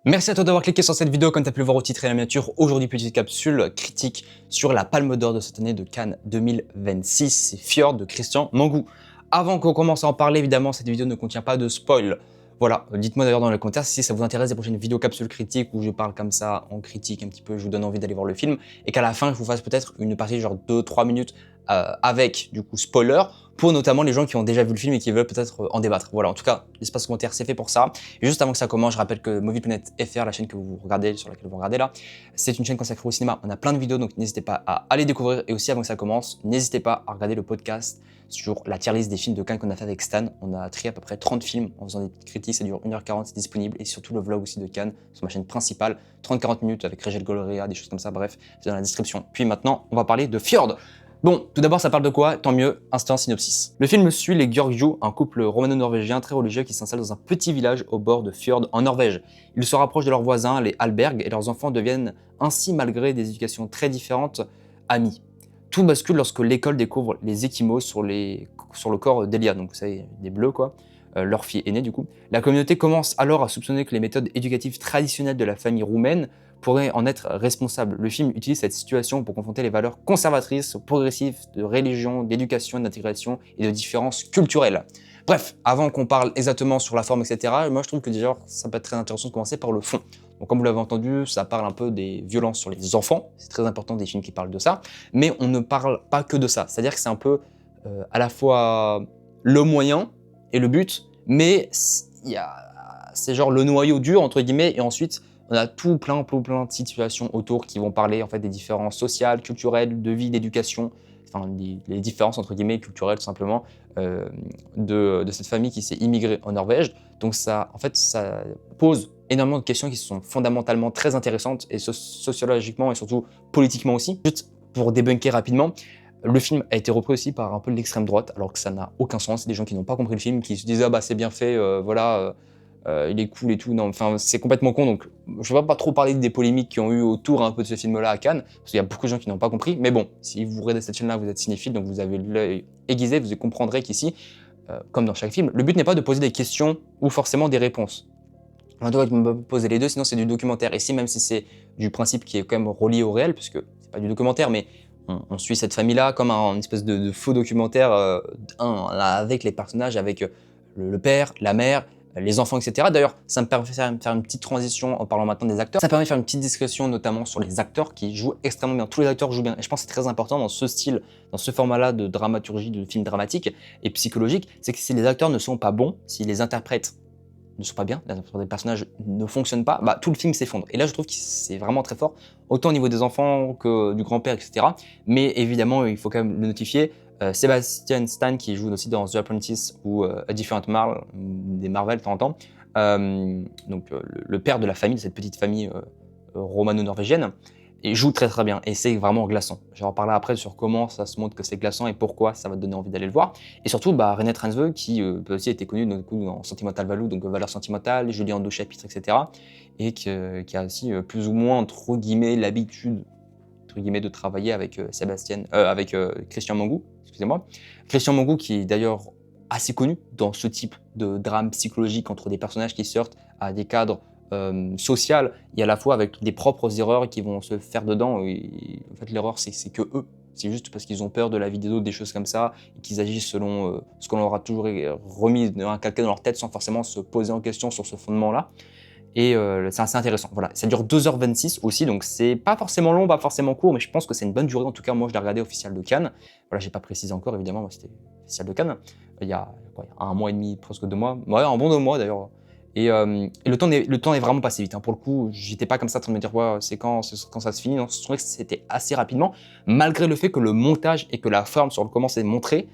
Merci à toi d'avoir cliqué sur cette vidéo. Comme tu as pu le voir au titre et la miniature, aujourd'hui petite capsule critique sur la Palme d'Or de cette année de Cannes 2026, c'est Fjord de Christian Mangou. Avant qu'on commence à en parler, évidemment, cette vidéo ne contient pas de spoil. Voilà, dites-moi d'ailleurs dans les commentaires si ça vous intéresse des prochaines vidéos capsules critiques où je parle comme ça en critique un petit peu, je vous donne envie d'aller voir le film et qu'à la fin je vous fasse peut-être une partie genre 2-3 minutes avec du coup spoiler pour notamment les gens qui ont déjà vu le film et qui veulent peut-être en débattre. Voilà, en tout cas, l'espace commentaire c'est fait pour ça. Et juste avant que ça commence, je rappelle que Movie Planet FR, la chaîne que vous regardez, sur laquelle vous regardez là, c'est une chaîne consacrée au cinéma. On a plein de vidéos, donc n'hésitez pas à aller découvrir. Et aussi avant que ça commence, n'hésitez pas à regarder le podcast sur la tier list des films de Cannes qu'on a fait avec Stan. On a trié à peu près 30 films en faisant des petites critiques, ça dure 1h40, c'est disponible. Et surtout le vlog aussi de Cannes sur ma chaîne principale, 30-40 minutes avec Régel Goloria, des choses comme ça, bref, c'est dans la description. Puis maintenant, on va parler de Fjord. Bon, tout d'abord, ça parle de quoi? Tant mieux, instant synopsis. Le film suit les Georgiou, un couple romano-norvégien très religieux qui s'installe dans un petit village au bord de Fjord en Norvège. Ils se rapprochent de leurs voisins, les Alberg, et leurs enfants deviennent ainsi, malgré des éducations très différentes, amis. Tout bascule lorsque l'école découvre les Eskimos sur le corps d'Elia, donc vous savez, des bleus quoi, leur fille aînée du coup. La communauté commence alors à soupçonner que les méthodes éducatives traditionnelles de la famille roumaine pourraient en être responsables. Le film utilise cette situation pour confronter les valeurs conservatrices, progressives de religion, d'éducation, d'intégration et de différences culturelles. Bref, avant qu'on parle exactement sur la forme, etc., moi je trouve que déjà ça peut être très intéressant de commencer par le fond. Donc comme vous l'avez entendu, ça parle un peu des violences sur les enfants, c'est très important des films qui parlent de ça, mais on ne parle pas que de ça, c'est-à-dire que c'est un peu à la fois le moyen et le but, mais c'est genre le noyau dur entre guillemets, et ensuite on a tout plein de situations autour qui vont parler en fait des différences sociales, culturelles, de vie, d'éducation, enfin les différences entre guillemets culturelles tout simplement de cette famille qui s'est immigrée en Norvège. Donc ça, en fait, ça pose énormément de questions qui sont fondamentalement très intéressantes et sociologiquement et surtout politiquement aussi. Juste pour débunker rapidement, le film a été repris aussi par un peu l'extrême droite, alors que ça n'a aucun sens. C'est des gens qui n'ont pas compris le film, qui se disent ah bah c'est bien fait, voilà, il est cool et tout. Non, enfin c'est complètement con. Donc je ne vais pas trop parler des polémiques qui ont eu autour un peu de ce film-là à Cannes, parce qu'il y a beaucoup de gens qui n'ont pas compris. Mais bon, si vous regardez cette chaîne-là, vous êtes cinéphile, donc vous avez l'œil aiguisé, vous comprendrez qu'ici, comme dans chaque film, le but n'est pas de poser des questions ou forcément des réponses. On doit poser les deux, sinon c'est du documentaire. Ici, même si c'est du principe qui est quand même relié au réel, puisque c'est pas du documentaire, mais on suit cette famille-là comme un espèce de faux documentaire, avec les personnages, avec le père, la mère, les enfants, etc. D'ailleurs, ça me permet de faire une petite transition en parlant maintenant des acteurs. Ça permet de faire une petite discussion notamment sur les acteurs qui jouent extrêmement bien. Tous les acteurs jouent bien. Et je pense que c'est très important dans ce style, dans ce format-là de dramaturgie, de film dramatique et psychologique, c'est que si les acteurs ne sont pas bons, si les interprètes ne sont pas bien, les personnages ne fonctionnent pas, bah, tout le film s'effondre. Et là, je trouve que c'est vraiment très fort, autant au niveau des enfants que du grand-père, etc. Mais évidemment, il faut quand même le notifier, Sebastian Stan, qui joue aussi dans The Apprentice ou A Different Marvel, des Marvel de temps en temps, le père de la famille, de cette petite famille romano-norvégienne, et joue très très bien, et c'est vraiment glaçant. Je vais en parler après sur comment ça se montre que c'est glaçant et pourquoi ça va te donner envie d'aller le voir. Et surtout, René Transveu, qui peut aussi été connu dans Sentimental Value, donc Valeurs Sentimentales, Julien Deux Chapitres, etc. Et qui a aussi plus ou moins, entre guillemets, l'habitude entre guillemets, de travailler avec Christian Mangou, excusez-moi. Christian Mangou qui est d'ailleurs assez connu dans ce type de drame psychologique entre des personnages qui sortent à des cadres social et à la fois avec des propres erreurs qui vont se faire dedans. Et en fait, l'erreur, c'est que eux. C'est juste parce qu'ils ont peur de la vie des autres, des choses comme ça, et qu'ils agissent selon ce qu'on leur a toujours remis, calqué dans leur tête sans forcément se poser en question sur ce fondement-là. Et c'est assez intéressant. Voilà. Ça dure 2h26 aussi, donc c'est pas forcément long, pas forcément court, mais je pense que c'est une bonne durée. En tout cas, moi, je l'ai regardé officiel de Cannes. Voilà, j'ai pas précisé encore, évidemment, moi, c'était officiel de Cannes. Il y a 1 mois et demi, presque 2 mois. Ouais, un bon 2 mois d'ailleurs. Et le temps est vraiment passé vite. Hein. Pour le coup, j'étais pas comme ça en train de me dire ouais, c'est quand ça se finit. Non, je trouvais que c'était assez rapidement, malgré le fait que le montage et que la forme sur comment c'est montré,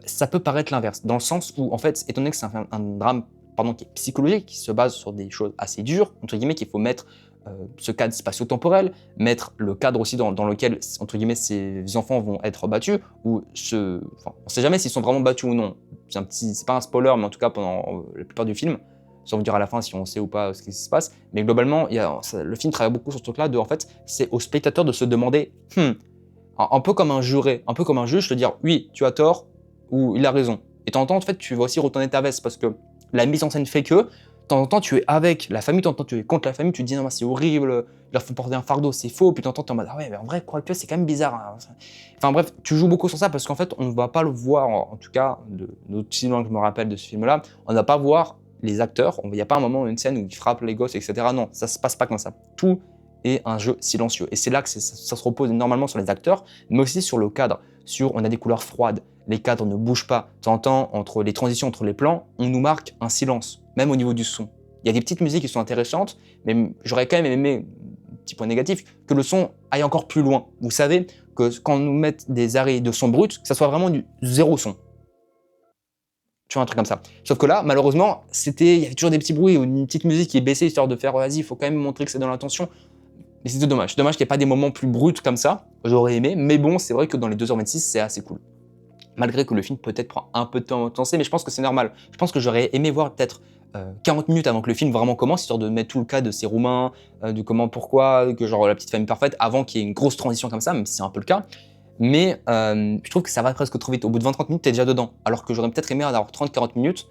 ça peut paraître l'inverse. Dans le sens où, en fait, étant donné que c'est un drame qui est psychologique, qui se base sur des choses assez dures, entre guillemets, qu'il faut mettre ce cadre spatio-temporel, mettre le cadre aussi dans lequel, entre guillemets, ces enfants vont être battus, ou on sait jamais s'ils sont vraiment battus ou non. C'est pas un spoiler, mais en tout cas, pendant la plupart du film, sans vous dire à la fin si on sait ou pas ce qui se passe, mais globalement, le film travaille beaucoup sur ce truc-là, en fait, c'est au spectateur de se demander, un peu comme un juré, un peu comme un juge, te dire, oui, tu as tort, ou il a raison. Et de temps en temps, en fait, tu vas aussi retourner ta veste, parce que la mise en scène fait que temps en temps, tu es avec la famille, de temps en temps, tu es contre la famille, tu te dis non, c'est horrible, ils leur font porter un fardeau, c'est faux, puis de temps en temps, tu es en mode ah ouais, mais en vrai, quoi, c'est quand même bizarre. Hein. Enfin bref, tu joues beaucoup sur ça parce qu'en fait, on ne va pas le voir, en tout cas, de notre cinéma que je me rappelle de ce film-là, on ne va pas voir les acteurs, il n'y a pas un moment, une scène où ils frappent les gosses, etc. Non, ça se passe pas comme ça. Tout est un jeu silencieux. Et c'est là que ça se repose normalement sur les acteurs, mais aussi sur le cadre. On a des couleurs froides, les cadres ne bougent pas. De temps en temps, entre les transitions, entre les plans, on nous marque un silence, même au niveau du son. Il y a des petites musiques qui sont intéressantes, mais j'aurais quand même aimé, petit point négatif, que le son aille encore plus loin. Vous savez que quand on nous met des arrêts de son brut, que ça soit vraiment du zéro son. Tu vois, un truc comme ça. Sauf que là, malheureusement, il y avait toujours des petits bruits ou une petite musique qui est baissée histoire de faire vas-y, il faut quand même montrer que c'est dans l'intention. Mais c'était dommage. Dommage qu'il n'y ait pas des moments plus bruts comme ça. J'aurais aimé, mais bon, c'est vrai que dans les 2h26, c'est assez cool. Malgré que le film peut-être prend un peu de temps à avancer, mais je pense que c'est normal. Je pense que j'aurais aimé voir peut-être 40 minutes avant que le film vraiment commence, histoire de mettre tout le cas de ces Roumains, de comment, pourquoi, que genre la petite famille parfaite, avant qu'il y ait une grosse transition comme ça, même si c'est un peu le cas. Mais je trouve que ça va presque trop vite. Au bout de 20-30 minutes, t'es déjà dedans. Alors que j'aurais peut-être aimé avoir 30-40 minutes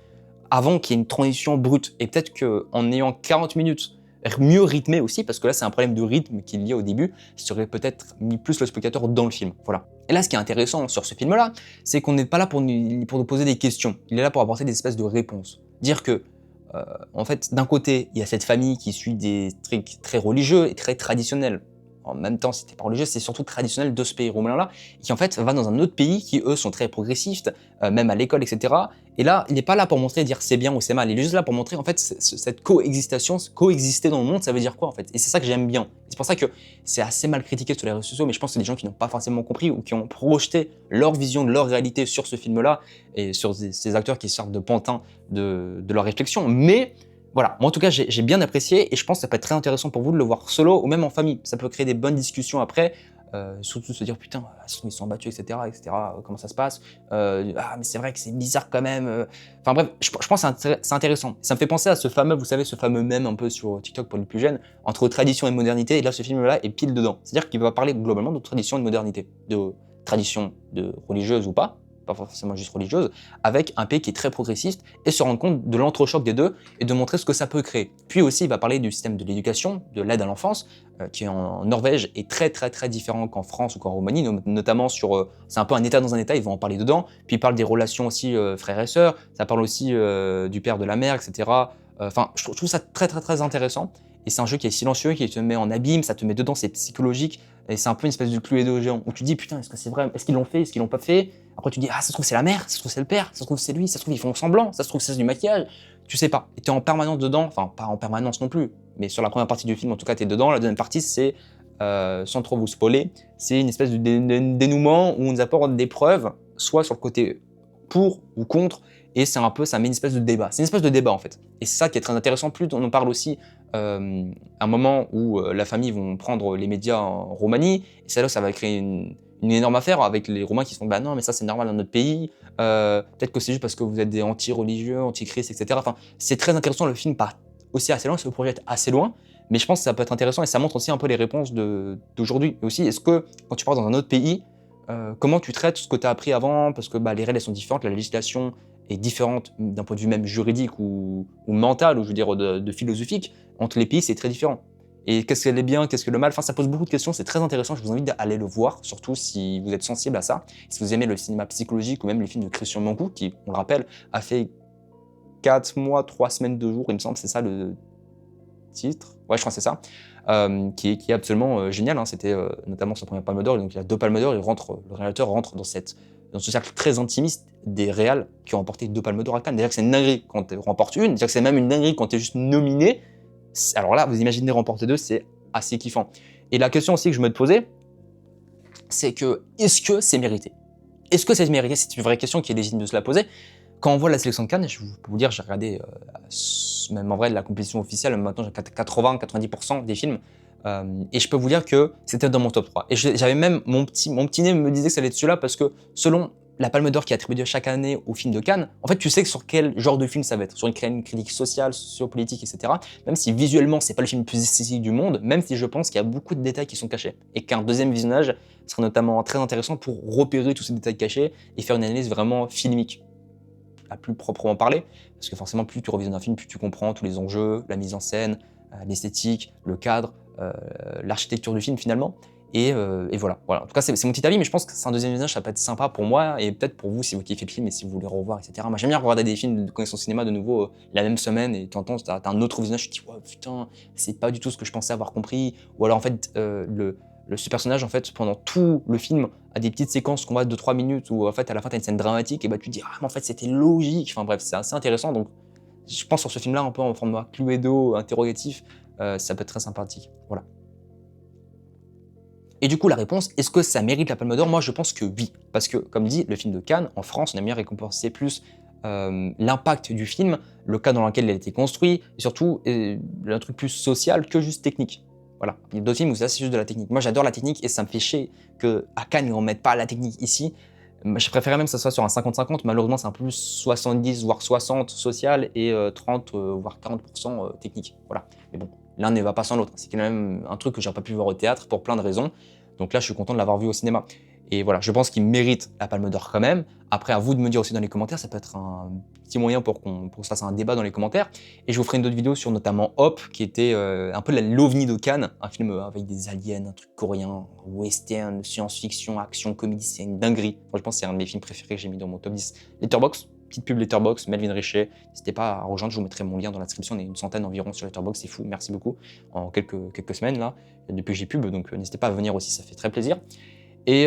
avant qu'il y ait une transition brute. Et peut-être qu'en ayant 40 minutes mieux rythmé aussi, parce que là c'est un problème de rythme qu'il y a au début, ça aurait peut-être mis plus le spectateur dans le film. Voilà. Et là ce qui est intéressant sur ce film-là, c'est qu'on n'est pas là pour nous poser des questions, il est là pour apporter des espèces de réponses. Dire que, en fait, d'un côté, il y a cette famille qui suit des trucs très religieux et très traditionnels. En même temps, si t'es pas religieux, c'est surtout traditionnel de ce pays roumain-là, et qui en fait va dans un autre pays qui, eux, sont très progressistes, même à l'école, etc. Et là, il n'est pas là pour montrer, dire c'est bien ou c'est mal, il est juste là pour montrer, en fait, cette coexister dans le monde, ça veut dire quoi, en fait. Et c'est ça que j'aime bien. C'est pour ça que c'est assez mal critiqué sur les réseaux sociaux, mais je pense que c'est des gens qui n'ont pas forcément compris ou qui ont projeté leur vision de leur réalité sur ce film-là, et sur ces acteurs qui sortent de pantin de leur réflexion. Mais voilà, moi en tout cas j'ai bien apprécié et je pense que ça peut être très intéressant pour vous de le voir solo ou même en famille. Ça peut créer des bonnes discussions après, surtout se dire putain, ils sont battus, etc. Comment ça se passe, ah mais c'est vrai que c'est bizarre quand même. Enfin bref, je pense que c'est intéressant. Ça me fait penser à ce fameux, vous savez, ce fameux mème un peu sur TikTok pour les plus jeunes, entre tradition et modernité, et là ce film-là est pile dedans. C'est-à-dire qu'il va parler globalement de tradition et de modernité, de tradition de religieuse ou pas forcément juste religieuse, avec un pays qui est très progressiste et se rendre compte de l'entrechoc des deux et de montrer ce que ça peut créer. Puis aussi, il va parler du système de l'éducation, de l'aide à l'enfance, qui en Norvège est très différent qu'en France ou qu'en Roumanie, notamment sur, c'est un peu un état dans un état, ils vont en parler dedans. Puis il parle des relations aussi frères et sœurs, ça parle aussi du père, de la mère, etc. Enfin, je trouve ça très intéressant. Et c'est un jeu qui est silencieux, qui te met en abîme, ça te met dedans, c'est psychologique. Et c'est un peu une espèce de Cluedo géant où tu te dis putain, est-ce que c'est vrai, est-ce qu'ils l'ont fait, est-ce qu'ils l'ont pas fait. Après tu dis ah ça se trouve c'est la mère, ça se trouve c'est le père, ça se trouve c'est lui, ça se trouve ils font semblant, ça se trouve c'est du maquillage. Tu sais pas. Et t'es en permanence dedans, enfin pas en permanence non plus, mais sur la première partie du film en tout cas t'es dedans. La deuxième partie c'est, sans trop vous spoiler, c'est une espèce de dénouement où on nous apporte des preuves, soit sur le côté pour ou contre, et c'est un peu, ça met une espèce de débat. C'est une espèce de débat en fait. Et c'est ça qui est très intéressant. Plus on en parle aussi un moment où la famille vont prendre les médias en Roumanie, et ça là, ça va créer une énorme affaire avec les Roumains qui se font bah non mais ça c'est normal dans notre pays, peut-être que c'est juste parce que vous êtes des anti-religieux, anti-christ, etc. Enfin, c'est très intéressant, le film part aussi assez loin, se projette assez loin, mais je pense que ça peut être intéressant et ça montre aussi un peu les réponses d'aujourd'hui. Et aussi, est-ce que quand tu pars dans un autre pays, comment tu traites ce que tu as appris avant, parce que bah, les règles elles sont différentes, la législation est différente d'un point de vue même juridique ou mental, ou je veux dire de philosophique, entre les pays c'est très différent. Et qu'est-ce qu'elle est bien, qu'est-ce que le mal, enfin ça pose beaucoup de questions, c'est très intéressant, je vous invite à aller le voir, surtout si vous êtes sensible à ça, si vous aimez le cinéma psychologique ou même les films de Christian Mancoux, qui, on le rappelle, a fait 4 mois, 3 semaines, 2 jours, il me semble, c'est ça le titre, ouais je crois que c'est ça, qui est absolument génial, hein. C'était notamment son premier Palme d'Or, donc il a 2 Palmes d'Or, le réalisateur rentre dans ce cercle très intimiste des réals qui ont remporté 2 Palmes d'Or à Cannes. Déjà que c'est une dinguerie quand tu remportes une, déjà que c'est même une dinguerie quand tu es juste nominé. Alors là, vous imaginez remporter 2, c'est assez kiffant. Et la question aussi que je me posais, c'est que, est-ce que c'est mérité? Est-ce que c'est mérité? C'est une vraie question qui est légitime de se la poser. Quand on voit la sélection de Cannes, je peux vous dire, j'ai regardé, même en vrai, la compétition officielle, maintenant j'ai 80-90% des films, et je peux vous dire que c'était dans mon top 3. Et j'avais même, mon petit nez me disait que ça allait être celui-là, parce que selon la Palme d'Or qui est attribuée chaque année au film de Cannes, en fait tu sais sur quel genre de film ça va être, sur une critique sociale, sociopolitique, etc. Même si visuellement c'est pas le film le plus esthétique du monde, même si je pense qu'il y a beaucoup de détails qui sont cachés, et qu'un deuxième visionnage serait notamment très intéressant pour repérer tous ces détails cachés et faire une analyse vraiment filmique. à plus proprement parler, parce que forcément, plus tu revisionnes un film, plus tu comprends tous les enjeux, la mise en scène, l'esthétique, le cadre, l'architecture du film finalement. Et voilà. En tout cas, c'est mon petit avis, mais je pense que c'est un deuxième visionnage, ça peut être sympa pour moi et peut-être pour vous si vous kiffez le film et si vous voulez revoir, etc. Moi, j'aime bien regarder des films de connexion cinéma de nouveau la même semaine et t'entends, t'as un autre visionnage, tu te dis, ouais, putain, c'est pas du tout ce que je pensais avoir compris. Ou alors, en fait, ce personnage, en fait, pendant tout le film, a des petites séquences qu'on voit de 3 minutes où, en fait, à la fin, t'as une scène dramatique et bah, tu te dis, ah, mais en fait, c'était logique. Enfin, bref, c'est assez intéressant. Donc, je pense sur ce film-là, un peu en format Cluedo, interrogatif, ça peut être très sympathique. Voilà. Et du coup, la réponse, est-ce que ça mérite la Palme d'Or? Moi, je pense que oui. Parce que, comme dit, le film de Cannes, en France, on aime bien récompenser plus l'impact du film, le cadre dans lequel il a été construit, et surtout un truc plus social que juste technique. Voilà. Il y a d'autres films où ça, c'est juste de la technique. Moi, j'adore la technique et ça me fait chier qu'à Cannes, ils ne remettent pas la technique ici. Je préférerais même que ça soit sur un 50-50. Malheureusement, c'est un peu plus 70 voire 60 social et 30 voire 40% technique. Voilà. Mais bon, l'un ne va pas sans l'autre. C'est quand même un truc que j'aurais pas pu voir au théâtre pour plein de raisons. Donc là, je suis content de l'avoir vu au cinéma. Et voilà, je pense qu'il mérite la Palme d'Or quand même. Après, à vous de me dire aussi dans les commentaires, ça peut être un petit moyen pour qu'on se fasse un débat dans les commentaires. Et je vous ferai une autre vidéo sur notamment Hop, qui était un peu l'ovni de Cannes, un film avec des aliens, un truc coréen, western, science-fiction, action, comédie, c'est une dinguerie. Moi, je pense que c'est un de mes films préférés que j'ai mis dans mon top 10. Letterboxd, petite pub Letterboxd, Melvin Richer. N'hésitez pas à rejoindre, je vous mettrai mon lien dans la description. On est une centaine environ sur Letterboxd, c'est fou, merci beaucoup. En quelques semaines là, depuis que j'ai pub, donc n'hésitez pas à venir aussi, ça fait très plaisir. Et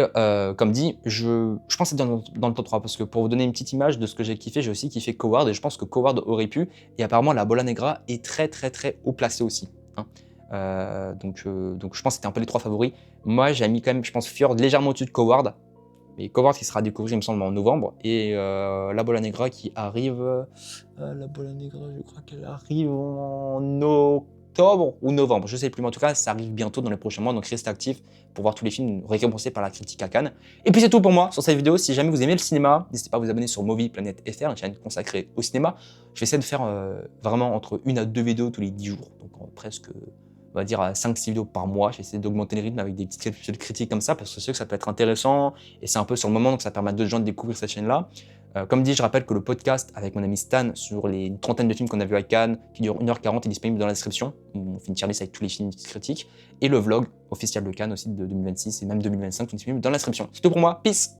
comme dit, je pense être dans le top 3 parce que pour vous donner une petite image de ce que j'ai kiffé, j'ai aussi kiffé Coward et je pense que Coward aurait pu. Et apparemment, La Bola Negra est très haut placé aussi. Hein. Donc je pense que c'était un peu les 3 favoris. Moi, j'ai mis quand même, je pense, Fjord légèrement au-dessus de Coward. Mais Coward qui sera découvert, il me semble, en novembre. Et La Bola Negra qui arrive. La Bola Negra, je crois qu'elle arrive en octobre ou novembre, je sais plus, mais en tout cas, ça arrive bientôt dans les prochains mois, donc restez actifs pour voir tous les films récompensés par la critique à Cannes. Et puis c'est tout pour moi sur cette vidéo. Si jamais vous aimez le cinéma, n'hésitez pas à vous abonner sur Movie Planet FR, une chaîne consacrée au cinéma. Je vais essayer de faire vraiment entre 1 à 2 vidéos tous les 10 jours, donc presque, on va dire, 5-6 vidéos par mois. Je vais essayer d'augmenter les rythmes avec des petites épisodes critiques comme ça, parce que je sais que ça peut être intéressant, et c'est un peu sur le moment, donc ça permet à d'autres gens de découvrir cette chaîne-là. Comme dit, je rappelle que le podcast avec mon ami Stan sur les trentaines de films qu'on a vus à Cannes, qui dure 1h40, est disponible dans la description. On fait une tier list avec tous les films critiques. Et le vlog officiel de Cannes aussi de 2026 et même 2025 est disponible dans la description. C'est tout pour moi, peace!